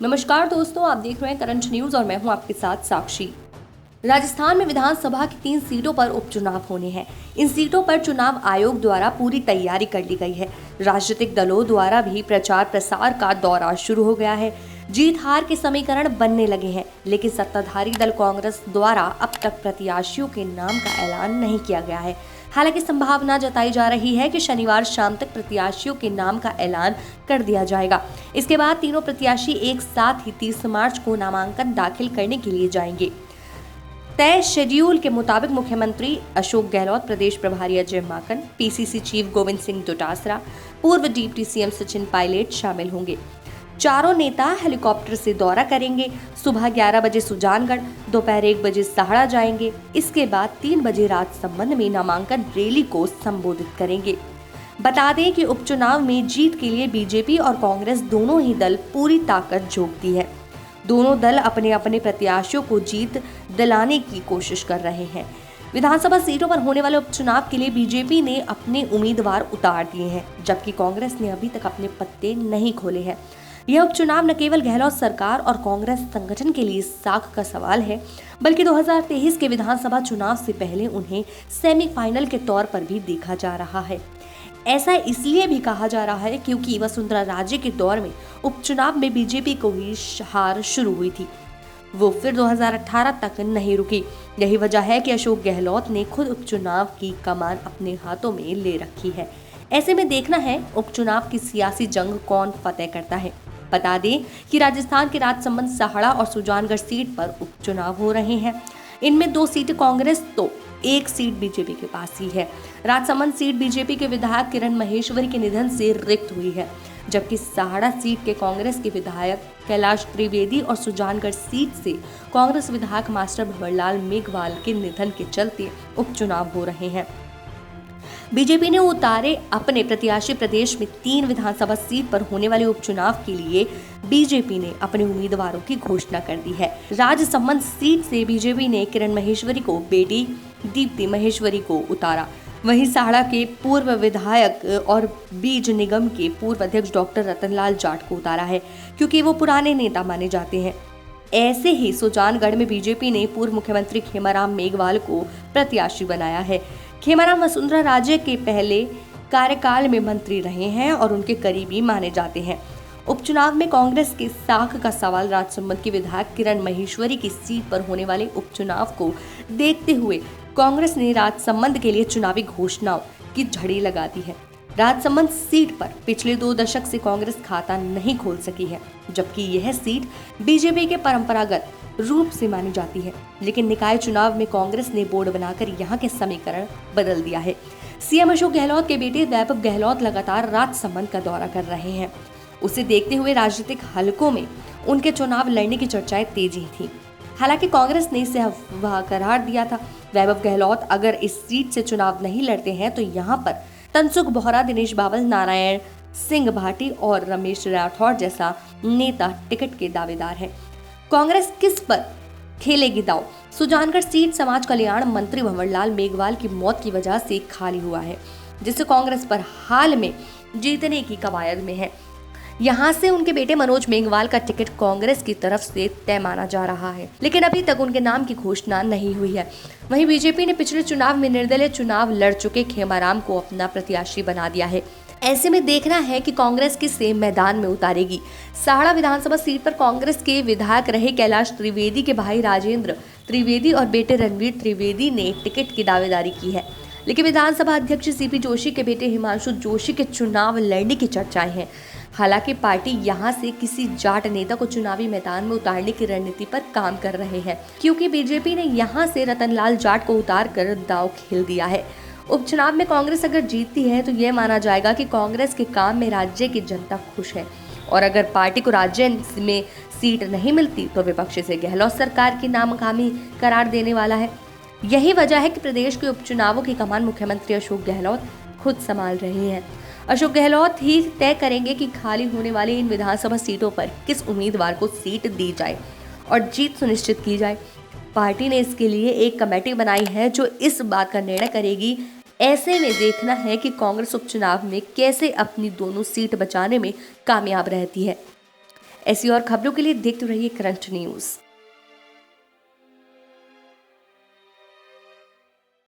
नमस्कार दोस्तों, आप देख रहे हैं करंट न्यूज और मैं हूं आपके साथ साक्षी। राजस्थान में विधानसभा की 3 सीटों पर उपचुनाव होने हैं। इन सीटों पर चुनाव आयोग द्वारा पूरी तैयारी कर ली गई है। राजनीतिक दलों द्वारा भी प्रचार प्रसार का दौर शुरू हो गया है। जीत हार के समीकरण बनने लगे हैं, लेकिन सत्ताधारी दल कांग्रेस द्वारा अब तक प्रत्याशियों के नाम का ऐलान नहीं किया गया है। हालांकि संभावना जताई जा रही है कि शनिवार शाम तक प्रत्याशियों के नाम का ऐलान कर दिया जाएगा। इसके बाद तीनों प्रत्याशी एक साथ ही 30 मार्च को नामांकन दाखिल करने के लिए जाएंगे। तय शेड्यूल के मुताबिक मुख्यमंत्री अशोक गहलोत, प्रदेश प्रभारी अजय माकन, पीसीसी चीफ गोविंद सिंह डोटासरा, पूर्व डिप्टी सीएम सचिन पायलट शामिल होंगे। चारों नेता हेलीकॉप्टर से दौरा करेंगे। सुबह 11 बजे सुजानगढ़, दोपहर 1 बजे सहाड़ा जाएंगे। इसके बाद 3 बजे राजसमंद में नामांकन रैली को संबोधित करेंगे। बता दें कि उपचुनाव में जीत के लिए बीजेपी और कांग्रेस दोनों ही दल पूरी ताकत झोंकती है। दोनों दल अपने अपने प्रत्याशियों को जीत दिलाने की कोशिश कर रहे हैं। विधानसभा सीटों पर होने वाले उपचुनाव के लिए बीजेपी ने अपने उम्मीदवार उतार दिए हैं, जबकि कांग्रेस ने अभी तक अपने पत्ते नहीं खोले हैं। यह उपचुनाव न केवल गहलोत सरकार और कांग्रेस संगठन के लिए साख का सवाल है, बल्कि 2023 के विधानसभा चुनाव से पहले उन्हें सेमीफाइनल के तौर पर भी देखा जा रहा है। ऐसा इसलिए भी कहा जा रहा है क्योंकि वसुंधरा राजे के दौर में उपचुनाव में बीजेपी को ही हार शुरू हुई थी। वो फिर 2018 तक नहीं रुकी। यही वजह है कि अशोक गहलोत ने खुद उपचुनाव की कमान अपने हाथों में ले रखी है। ऐसे में देखना है उपचुनाव की सियासी जंग कौन फतेह करता है। बता दें कि राजस्थान के राजसमंद, सहाड़ा और सुजानगढ़ सीट पर उपचुनाव हो रहे हैं। इनमें 2 सीट कांग्रेस तो 1 सीट बीजेपी के पास ही है। राजसमंद सीट बीजेपी के विधायक किरण महेश्वरी के निधन से रिक्त हुई है, जबकि सहाड़ा सीट के कांग्रेस के विधायक कैलाश त्रिवेदी और सुजानगढ़ सीट से कांग्रेस विधायक मास्टर भंवरलाल मेघवाल के निधन के चलते उपचुनाव हो रहे हैं। बीजेपी ने उतारे अपने प्रत्याशी। प्रदेश में 3 विधानसभा सीट पर होने वाले उपचुनाव के लिए बीजेपी ने अपने उम्मीदवारों की घोषणा कर दी है। राजसमंद सीट से बीजेपी ने किरण महेश्वरी को बेटी दीप्ति महेश्वरी को उतारा। वहीं सहाड़ा के पूर्व विधायक और बीज निगम के पूर्व अध्यक्ष डॉक्टर रतनलाल जाट को उतारा है, क्योंकि वो पुराने नेता माने जाते हैं। ऐसे ही सुजानगढ़ में बीजेपी ने पूर्व मुख्यमंत्री खेमाराम मेघवाल को प्रत्याशी बनाया है। खेमाराम वसुंधरा राजे के पहले कार्यकाल में मंत्री रहे हैं और उनके करीबी माने जाते हैं। उपचुनाव में कांग्रेस के साख का सवाल राजसमंद की विधायक किरण महेश्वरी की सीट पर होने वाले उपचुनाव को देखते हुए कांग्रेस ने राजसमंद के लिए चुनावी घोषणाओं की झड़ी लगा दी है। राजसमंद सीट पर पिछले 2 दशक से कांग्रेस खाता नहीं खोल सकी है, जबकि यह सीट बीजेपी के परंपरागत रूप से मानी जाती है। लेकिन निकाय चुनाव में कांग्रेस ने बोर्ड बनाकर यहां के समीकरण बदल दिया है। सीएम अशोक गहलोत के बेटे वैभव गहलोत लगातार राजसमंद का दौरा कर रहे हैं। उसे देखते हुए राजनीतिक हलकों में उनके चुनाव लड़ने की चर्चाएं तेजी थी। हालांकि कांग्रेस ने इसे अफवाह करार दिया था। वैभव गहलोत अगर इस सीट से चुनाव नहीं लड़ते हैं तो यहाँ पर तनसुख बोहरा, दिनेश बावल, नारायण सिंह भाटी और रमेश राठौर जैसा नेता टिकट के दावेदार हैं। कांग्रेस किस पर खेलेगी दांव? सुजानगढ़ सीट समाज कल्याण मंत्री भंवरलाल मेघवाल की मौत की वजह से खाली हुआ है, जिससे कांग्रेस पर हाल में जीतने की कवायद में है। यहाँ से उनके बेटे मनोज मेघवाल का टिकट कांग्रेस की तरफ से तय माना जा रहा है, लेकिन अभी तक उनके नाम की घोषणा नहीं हुई है। वहीं बीजेपी ने पिछले चुनाव में निर्दलीय चुनाव लड़ चुके खेमाराम को अपना प्रत्याशी बना दिया है। ऐसे में देखना है कि कांग्रेस किसे मैदान में उतारेगी। सहाड़ा विधानसभा सीट पर कांग्रेस के विधायक रहे कैलाश त्रिवेदी के भाई राजेंद्र त्रिवेदी और बेटे रणवीर त्रिवेदी ने टिकट की दावेदारी की है, लेकिन विधानसभा अध्यक्ष सीपी जोशी के बेटे हिमांशु जोशी के चुनाव लड़ने की चर्चाएं हैं। हालांकि पार्टी यहां से किसी जाट नेता को चुनावी मैदान में उतारने की रणनीति पर काम कर रहे हैं, क्योंकि बीजेपी ने यहां से रतनलाल जाट को उतार कर दांव खेल दिया है। उपचुनाव में कांग्रेस अगर जीतती है तो यह माना जाएगा कि कांग्रेस के काम में राज्य की जनता खुश है, और अगर पार्टी को राज्य में सीट नहीं मिलती तो विपक्ष से गहलोत सरकार की नाकामी करार देने वाला है। यही वजह है कि प्रदेश के उपचुनावों की कमान मुख्यमंत्री अशोक गहलोत खुद संभाल रहे हैं। अशोक गहलोत ही तय करेंगे कि खाली होने वाली इन विधानसभा सीटों पर किस उम्मीदवार को सीट दी जाए और जीत सुनिश्चित की जाए। पार्टी ने इसके लिए एक कमेटी बनाई है जो इस बात का निर्णय करेगी। ऐसे में देखना है कि कांग्रेस उपचुनाव में कैसे अपनी दोनों सीट बचाने में कामयाब रहती है। ऐसी और खबरों के लिए देखते रहिए करंट न्यूज।